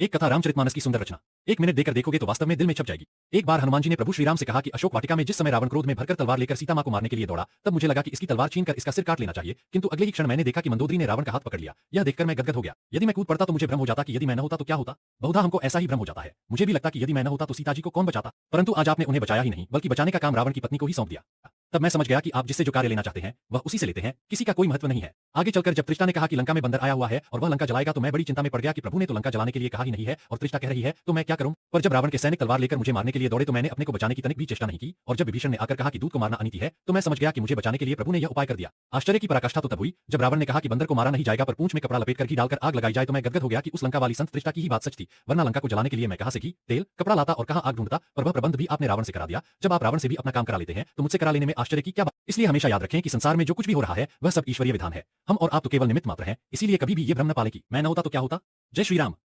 एक कथा रामचरितमानस की सुंदर रचना। 1 मिनट देकर देखोगे तो वास्तव में दिल में छप जाएगी। एक बार हनुमान जी ने प्रभु श्रीराम से कहा कि अशोक वाटिका में जिस समय रावण क्रोध में भरकर तलवार लेकर सीता मां को मारने के लिए दौड़ा, तब मुझे लगा कि इसकी तलवार छीनकर इसका सिर काट लेना चाहिए, किंतु अगले ही क्षण मैंने देखा कि मंदोदरी ने रावण का हाथ पकड़ लिया। यह देखकर मैं गदगद हो गया। यदि मैं कूद पड़ता तो मुझे भ्रम हो जाता कि यदि मैं न होता तो क्या होता। बहुधा हमको ऐसा ही भ्रम हो जाता है। मुझे भी लगता कि यदि मैं न होता तो सीता जी को कौन बचाता, परंतु आज आपने उन्हें बचाया ही नहीं, बल्कि बचाने का काम रावण की पत्नी को ही सौंप दिया। तब मैं समझ गया कि आप जिससे जो कार्य लेना चाहते हैं वह उसी से लेते हैं, किसी का कोई महत्व नहीं है। आगे चलकर जब तृष्टा ने कहा कि लंका में बंदर आया हुआ है और वह लंका जलाएगा, तो मैं बड़ी चिंता में पड़ गया कि प्रभु ने तो लंका जलाने के लिए कहा ही नहीं है और तृष्टा कह रही है, तो मैं क्या करूं। पर जब रावण के सैनिक तलवार लेकर मुझे मारने के लिए दौड़े तो मैंने अपने को बचाने की तनिक भी चेष्टा नहीं की, और जब विभीषण ने आकर कहा कि दूध को मारना अनीति है, तो मैं समझ गया कि मुझे बचाने के लिए प्रभु ने यह उपाय कर दिया। आश्चर्य की पराकाष्ठा तो तब हुई जब रावण ने कहा कि बंदर को मारा नहीं जाएगा, पर पूंछ में कपड़ा लपेटकर घी डालकर आग लगाई जाए, तो मैं गदगद हो गया कि उस लंका वाली संत तृष्टा की ही बात सच थी, वरना लंका को जलाने के लिए मैं कहां से घी, तेल, कपड़ा लाता और कहां आग ढूंढता। पर वह प्रबंध भी आपने रावण से करा दिया। जब आप रावण से भी अपना काम करा लेते हैं तो मुझसे करा लेने में आश्चर्य की क्या बात। इसलिए हमेशा याद रखें कि संसार में जो कुछ भी हो रहा है वह सब ईश्वरीय विधान है। हम और आप तो केवल निमित्त मात्र हैं। इसीलिए कभी भी ये भ्रम न पालें कि मैं न होता तो क्या होता। जय श्री राम।